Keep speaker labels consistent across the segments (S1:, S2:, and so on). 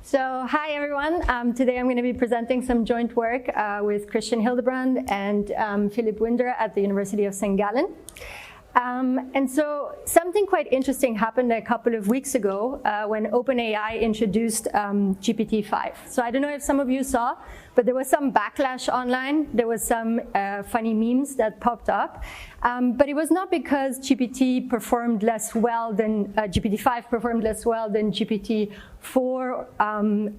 S1: So hi everyone. Today I'm going to be presenting some joint work with Christian Hildebrand and Philip Winder at the University of St. Gallen. And so something quite interesting happened a couple of weeks ago when OpenAI introduced GPT-5. So I don't know if some of you saw, but there was some backlash online. There was some funny memes that popped up. But it was not because GPT performed less well than GPT-5 performed less well than GPT-4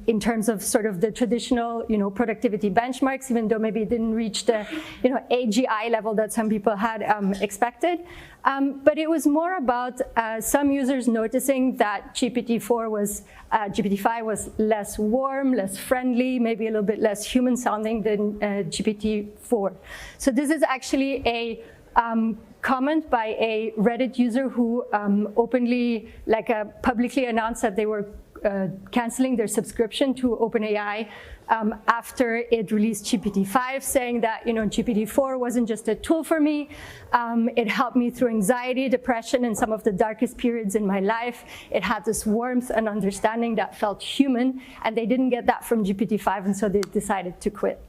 S1: in terms of sort of the traditional, productivity benchmarks, even though maybe it didn't reach the, AGI level that some people had expected. But it was more about some users noticing that GPT-5 was less warm, less friendly, maybe a little bit less human-sounding than GPT-4. So this is actually a comment by a Reddit user who openly, publicly announced that they were canceling their subscription to OpenAI after it released GPT-5, saying that GPT-4 wasn't just a tool for me. It helped me through anxiety, depression, and some of the darkest periods in my life. It had this warmth and understanding that felt human, and they didn't get that from GPT-5, and so they decided to quit.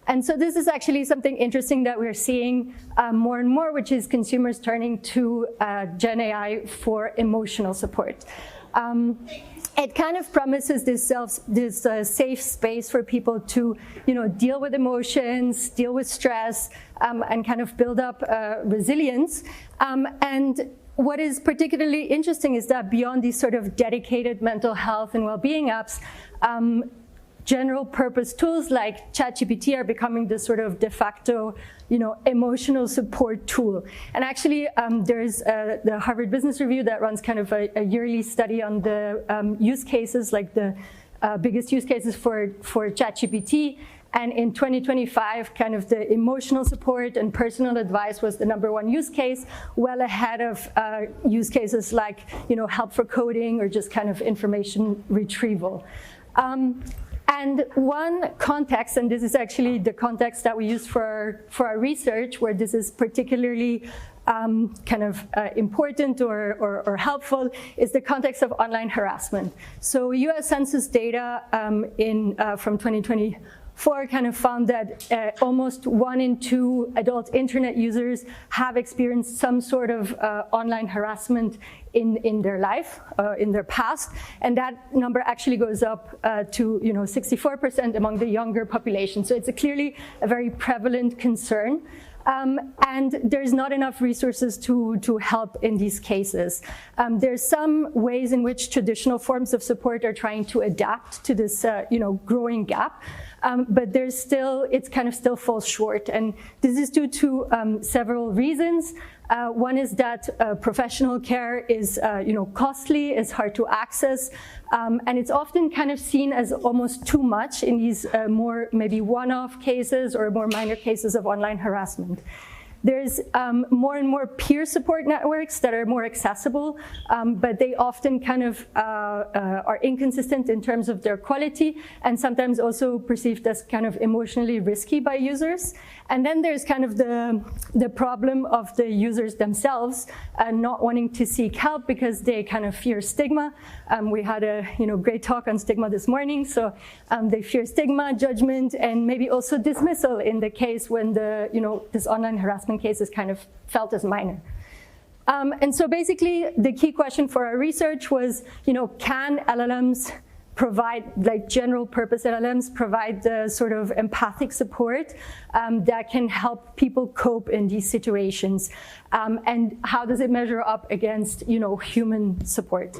S1: And so this is actually something interesting that we're seeing more and more, which is consumers turning to Gen AI for emotional support. It kind of promises this safe space for people to, deal with emotions, deal with stress, and kind of build up resilience. And what is particularly interesting is that beyond these sort of dedicated mental health and well-being apps, general purpose tools like ChatGPT are becoming this sort of de facto, emotional support tool. And actually, there's the Harvard Business Review that runs kind of a yearly study on the use cases, like the biggest use cases for ChatGPT. And in 2025, kind of the emotional support and personal advice was the #1 use case, well ahead of use cases like, help for coding or just kind of information retrieval. And one context, and this is actually the context that we use for our research, where this is particularly important or helpful, is the context of online harassment. So US Census data from 2024 kind of found that almost 1 in 2 adult internet users have experienced some sort of online harassment in their life, in their past, and that number actually goes up to 64% among the younger population. So it's clearly a very prevalent concern. And there's not enough resources to help in these cases. There's some ways in which traditional forms of support are trying to adapt to this growing gap. But it's kind of still falls short. And this is due to several reasons. One is that professional care is costly, is hard to access, and it's often kind of seen as almost too much in these more maybe one-off cases or more minor cases of online harassment. There's more and more peer support networks that are more accessible, but they often kind of are inconsistent in terms of their quality and sometimes also perceived as kind of emotionally risky by users. And then there's kind of the problem of the users themselves not wanting to seek help because they kind of fear stigma. We had a great talk on stigma this morning, so they fear stigma, judgment, and maybe also dismissal in the case when this online harassment case is kind of felt as minor. And so basically the key question for our research was, can LLMs provide, like general purpose LLMs, provide the sort of empathic support that can help people cope in these situations? And how does it measure up against, human support?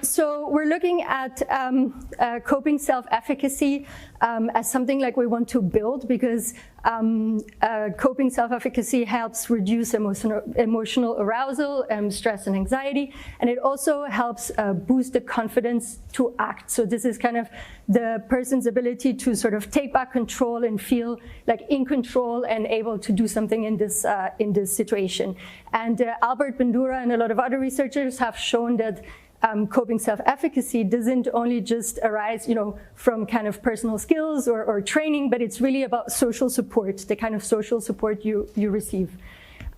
S1: So we're looking at coping self-efficacy as something like we want to build, because coping self-efficacy helps reduce emotional arousal, stress and anxiety, and it also helps boost the confidence to act. So this is kind of the person's ability to sort of take back control and feel like in control and able to do something in this situation. And Albert Bandura and a lot of other researchers have shown that coping self-efficacy doesn't only just arise, from kind of personal skills or training, but it's really about social support, the kind of social support you receive.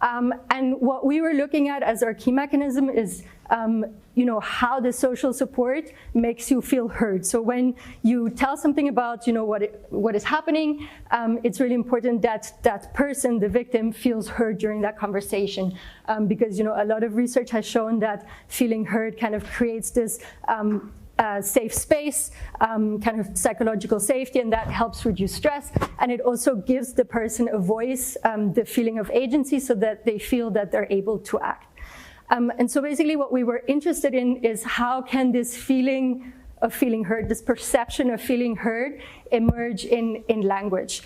S1: And what we were looking at as our key mechanism is how the social support makes you feel heard. So when you tell something about what is happening, it's really important that that person, the victim, feels heard during that conversation, because a lot of research has shown that feeling heard kind of creates this safe space, kind of psychological safety, and that helps reduce stress. And it also gives the person a voice, the feeling of agency, so that they feel that they're able to act. And so basically what we were interested in is how can this feeling of feeling heard, this perception of feeling heard, emerge in language.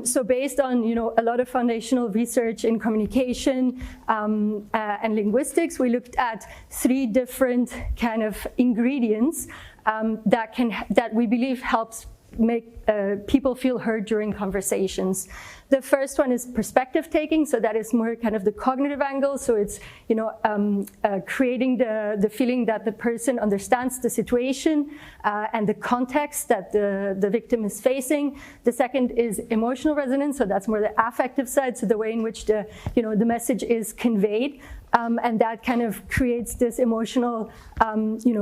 S1: So based on a lot of foundational research in communication and linguistics, we looked at 3 different kind of ingredients that we believe helps make people feel heard during conversations. The first one is perspective taking, so that is more kind of the cognitive angle. So it's creating the feeling that the person understands the situation and the context that the victim is facing. The second is emotional resonance, so that's more the affective side, so the way in which the message is conveyed. And that kind of creates this emotional,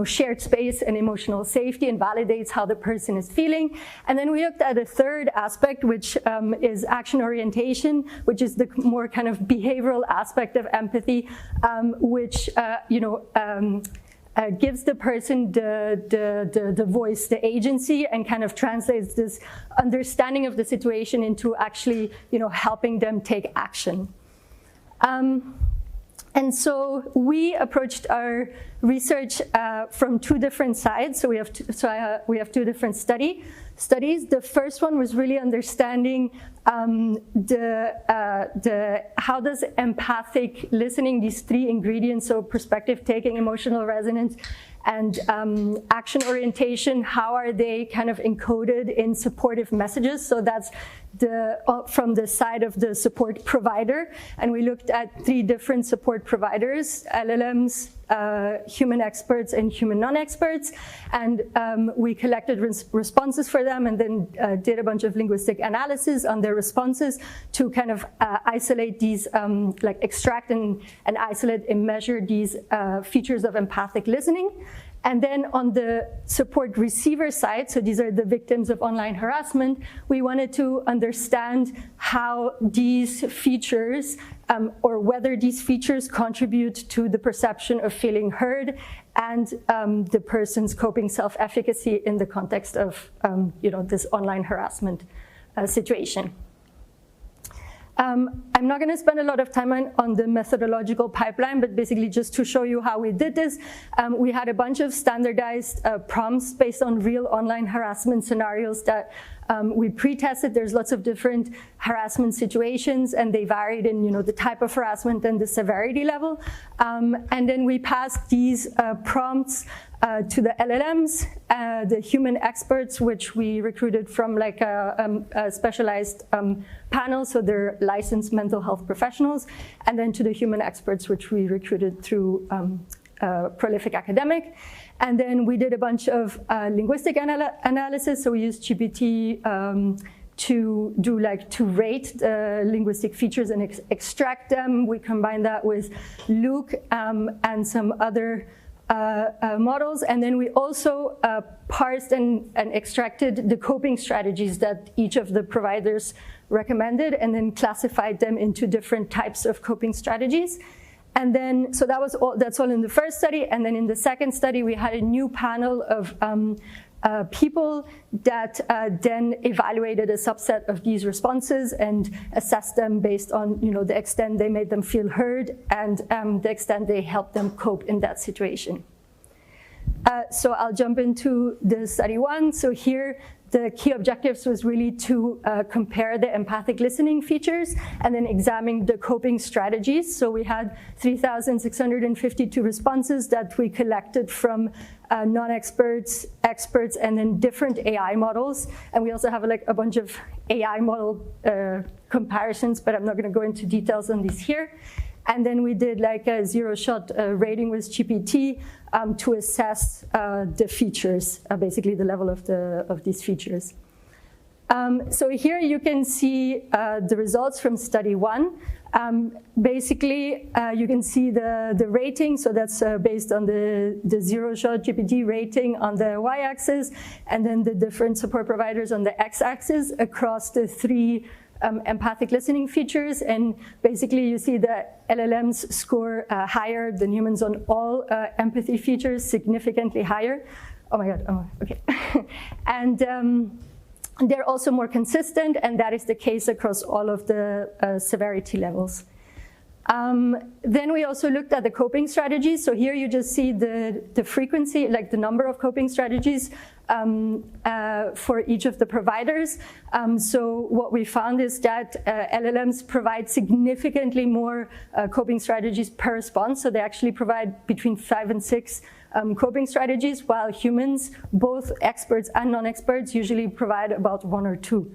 S1: shared space and emotional safety, and validates how the person is feeling. And then we looked at a third aspect, which is action orientation, which is the more kind of behavioral aspect of empathy, which gives the person the voice, the agency, and kind of translates this understanding of the situation into actually, helping them take action. And so we approached our research from 2 different sides. So we have 2 different studies. The first one was really understanding how does empathic listening, these 3 ingredients, so perspective taking, emotional resonance, and action orientation, how are they kind of encoded in supportive messages? So that's from the side of the support provider. And we looked at 3 different support providers, LLMs, human experts, and human non-experts. And we collected responses for them, and then did a bunch of linguistic analysis on their responses to kind of isolate these, extract and isolate and measure these features of empathic listening. And then on the support receiver side, so these are the victims of online harassment, we wanted to understand how these features, or whether these features contribute to the perception of feeling heard and the person's coping self-efficacy in the context of this online harassment situation. I'm not going to spend a lot of time on the methodological pipeline, but basically just to show you how we did this, we had a bunch of standardized prompts based on real online harassment scenarios that we pre-tested. There's lots of different harassment situations, and they varied in the type of harassment and the severity level. And then we passed these prompts to the LLMs, the human experts, which we recruited from a specialized panel, so they're licensed mental health professionals, and then to the human experts, which we recruited through Prolific Academic. And then we did a bunch of linguistic analysis, so we used GPT to rate the linguistic features and extract them. We combined that with Luke and some other models, and then we also parsed and extracted the coping strategies that each of the providers recommended, and then classified them into different types of coping strategies. And then, so that's all in the first study, and then in the second study we had a new panel of people that then evaluated a subset of these responses and assessed them based on the extent they made them feel heard and the extent they helped them cope in that situation. So I'll jump into the study 1. So here the key objectives was really to compare the empathic listening features and then examine the coping strategies. So we had 3,652 responses that we collected from non-experts, experts, and then different AI models. And we also have a bunch of AI model comparisons, but I'm not going to go into details on these here. And then we did a zero-shot rating with GPT to assess the features, basically the level of these features. So here you can see the results from study 1. Basically, you can see the rating, so that's based on the zero-shot GPT rating on the y-axis, and then the different support providers on the x-axis across the 3 empathic listening features. And basically, you see the LLMs score higher than humans on all empathy features, significantly higher. Oh my God, oh, okay. And they're also more consistent, and that is the case across all of the severity levels. Then we also looked at the coping strategies. So here you just see the frequency, like the number of coping strategies for each of the providers. So what we found is that LLMs provide significantly more coping strategies per response. So they actually provide between 5 and 6 coping strategies, while humans, both experts and non-experts, usually provide about 1 or 2.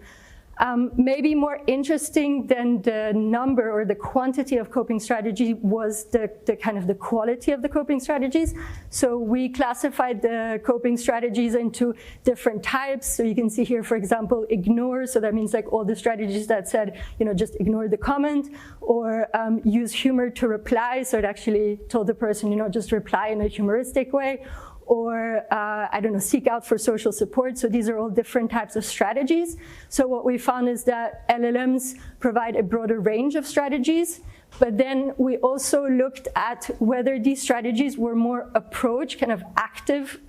S1: Maybe more interesting than the number or the quantity of coping strategy was the kind of the quality of the coping strategies. So we classified the coping strategies into different types. So you can see here, for example, ignore. So that means like all the strategies that said, just ignore the comment, or use humor to reply. So it actually told the person, just reply in a humoristic way. Or, I don't know, seek out for social support. So these are all different types of strategies. So what we found is that LLMs provide a broader range of strategies. But then we also looked at whether these strategies were more approach, kind of active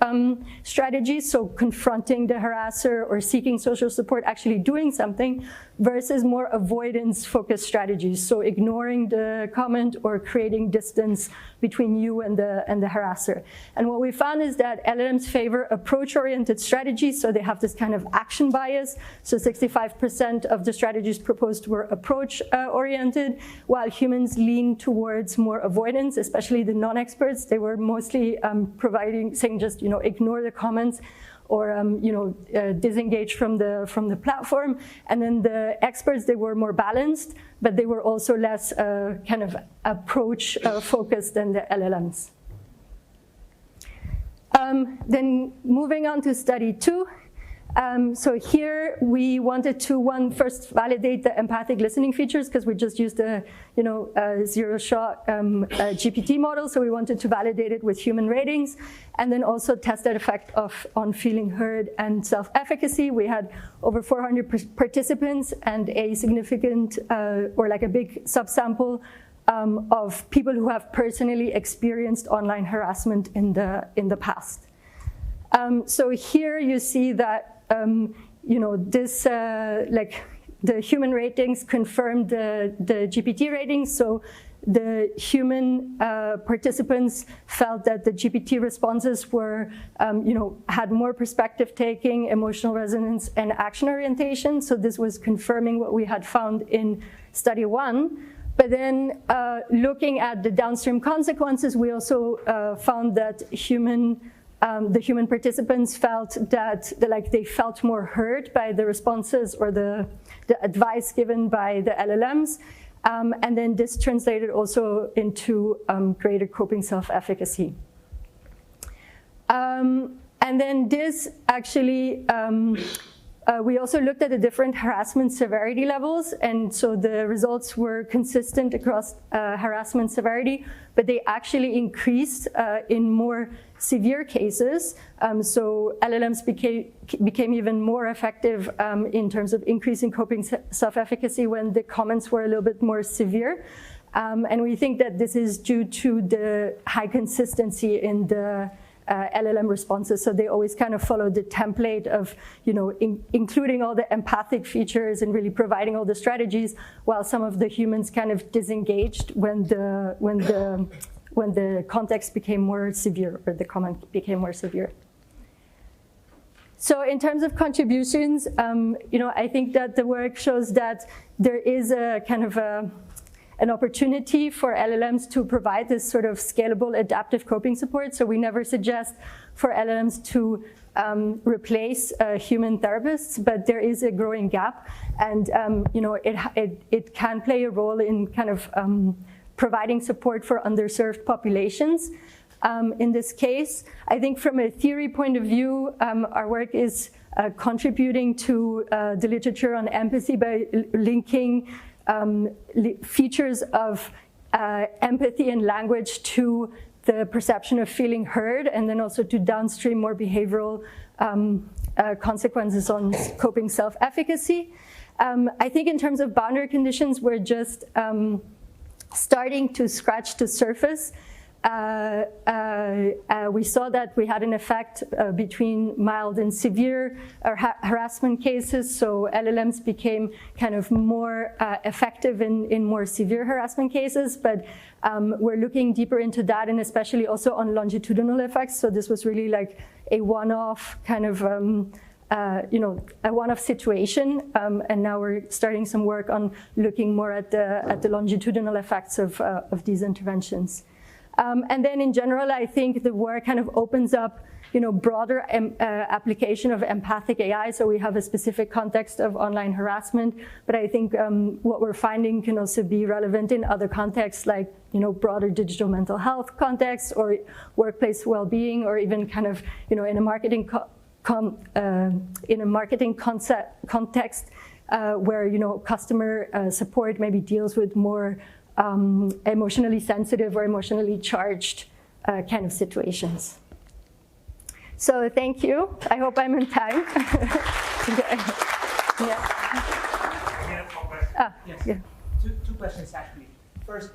S1: strategies, so confronting the harasser or seeking social support, actually doing something, versus more avoidance-focused strategies, so ignoring the comment or creating distance between you and the harasser. And what we found is that LLMs favor approach-oriented strategies, so they have this kind of action bias. So 65% of the strategies proposed were approach-oriented, while humans lean towards more avoidance, especially the non-experts. They were mostly saying just ignore the comments, or disengage from the platform. And then the experts, they were more balanced, but they were also less kind of approach focused than the LLMs. Then moving on to study 2. So here we wanted to first validate the empathic listening features, because we just used a zero-shot GPT model. So we wanted to validate it with human ratings, and then also test that effect on feeling heard and self-efficacy. We had over 400 participants and a significant or like a big subsample of people who have personally experienced online harassment in the past. So here you see that this like the human ratings confirmed the GPT ratings. So the human participants felt that the GPT responses were, had more perspective taking, emotional resonance, and action orientation. So this was confirming what we had found in study 1. But then looking at the downstream consequences, we also found that the human participants felt that they felt more heard by the responses or the advice given by the LLMs. And then this translated also into greater coping self-efficacy. And then this actually, we also looked at the different harassment severity levels, and so the results were consistent across harassment severity, but they actually increased in more severe cases. So LLMs became even more effective in terms of increasing coping self-efficacy when the comments were a little bit more severe. And we think that this is due to the high consistency in the LLM responses. So they always kind of follow the template of, including all the empathic features and really providing all the strategies, while some of the humans kind of disengaged when the context became more severe, or the comment became more severe. So in terms of contributions, I think that the work shows that there is a kind of an opportunity for LLMs to provide this sort of scalable adaptive coping support. So we never suggest for LLMs to replace human therapists, but there is a growing gap, and it can play a role in kind of providing support for underserved populations. In this case, I think from a theory point of view, our work is contributing to the literature on empathy by linking features of empathy and language to the perception of feeling heard, and then also to downstream more behavioral consequences on coping self-efficacy. I think in terms of boundary conditions, we're just starting to scratch the surface. We saw that we had an effect between mild and severe harassment cases, so LLMs became kind of more effective in more severe harassment cases, but we're looking deeper into that, and especially also on longitudinal effects. So this was really like a one-off kind of a one-off situation, and now we're starting some work on looking more at the longitudinal effects of these interventions. And then in general, I think the work kind of opens up, broader application of empathic AI. So we have a specific context of online harassment, but I think what we're finding can also be relevant in other contexts, like broader digital mental health contexts, or workplace well-being, or even kind of in a marketing context where customer support maybe deals with more emotionally sensitive or emotionally charged kind of situations. So thank you. I hope I'm in time.
S2: Yes.
S1: Yeah.
S2: Two questions actually. First,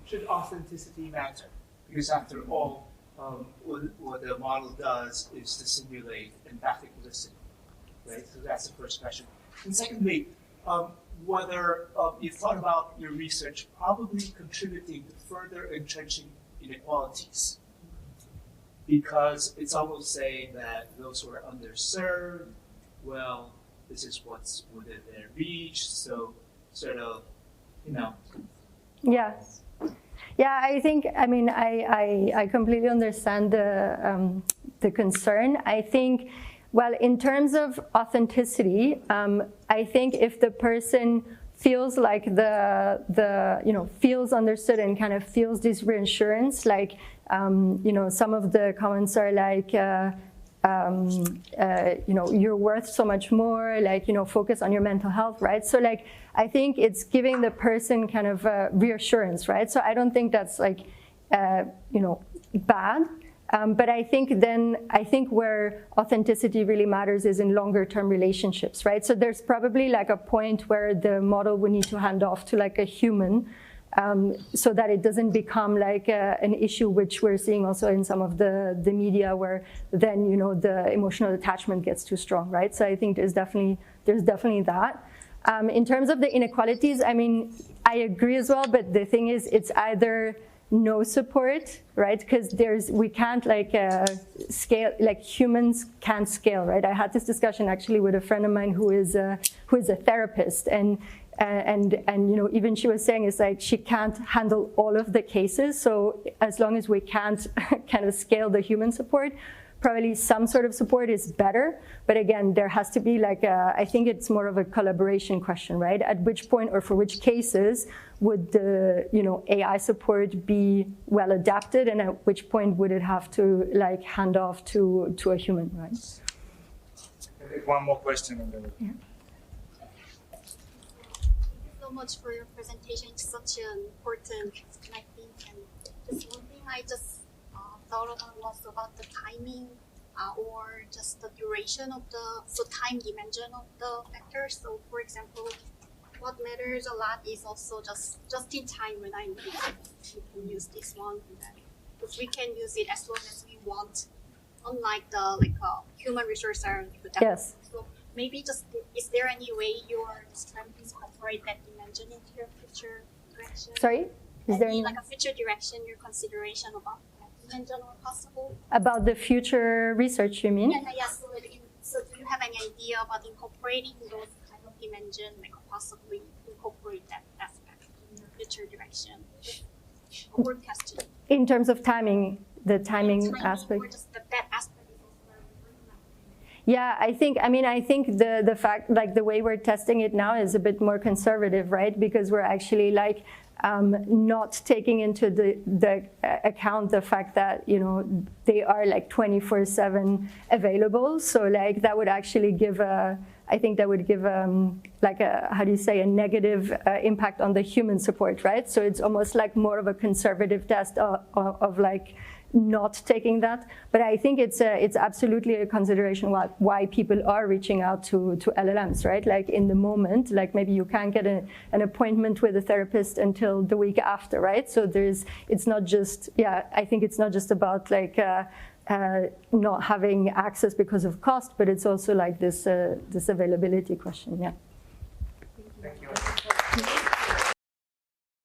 S2: should authenticity matter? Because after all, what the model does is to simulate empathic listening, right? So that's the first question. And secondly, whether you thought about your research probably contributing to further entrenching inequalities, because it's almost saying that those who are underserved, well, this is what's within their reach, so sort of,
S1: Yeah. Yeah, I think, I completely understand the concern. I think, well, in terms of authenticity, I think if the person feels like feels understood and kind of feels this reassurance, like, some of the comments are like, you're worth so much more, like, focus on your mental health, right? So like, I think it's giving the person kind of reassurance, right? So I don't think that's like, bad. But I think where authenticity really matters is in longer term relationships, right? So there's probably like a point where the model would need to hand off to like a human, so that it doesn't become like an issue, which we're seeing also in some of the media, where then the emotional attachment gets too strong, right? So I think there's definitely that. In terms of the inequalities, I agree as well, but the thing is, it's either no support, right? Because we can't like scale, like humans can't scale, right? I had this discussion actually with a friend of mine who is a therapist, and even she was saying it's like she can't handle all of the cases. So as long as we can't kind of scale the human support, probably some sort of support is better. But again, there has to be like I think it's more of a collaboration question, right? At which point or for which cases would the AI support be well adapted, and at which point would it have to like hand off to a human, right?
S3: One more question.
S1: Yeah.
S4: So much for your presentation. It's such an important, I think, and just one thing I just thought about was about the timing or just the duration of time dimension of the factors. So for example, what matters a lot is also just in time when I need it. We can use this one, because we can use it as long as we want, unlike the human resources are productive.
S1: Yes.
S4: So maybe is there any way you are just trying to incorporate that dimension into your future direction?
S1: Sorry? Is there any
S4: like a future direction, your consideration about that dimension or possible?
S1: About the future research, you mean?
S4: Yeah. So do you have any idea about incorporating those kind of dimension, like possibly incorporate that aspect in your future direction? Or testing? In
S1: terms of timing, the timing aspect?
S4: Or just that aspect.
S1: Yeah, I think the fact, like the way we're testing it now is a bit more conservative, right? Because we're actually like not taking into the account the fact that, you know, they are like 24/7 available. So like that would actually give I think that would give like a, how do you say, a negative impact on the human support, right? So it's almost like more of a conservative test of like not taking that. But I think it's absolutely a consideration why people are reaching out to LLMs, right? Like in the moment, like maybe you can't get an appointment with a therapist until the week after, right? So it's not just, I think it's not just about like not having access because of cost, but it's also like this availability question,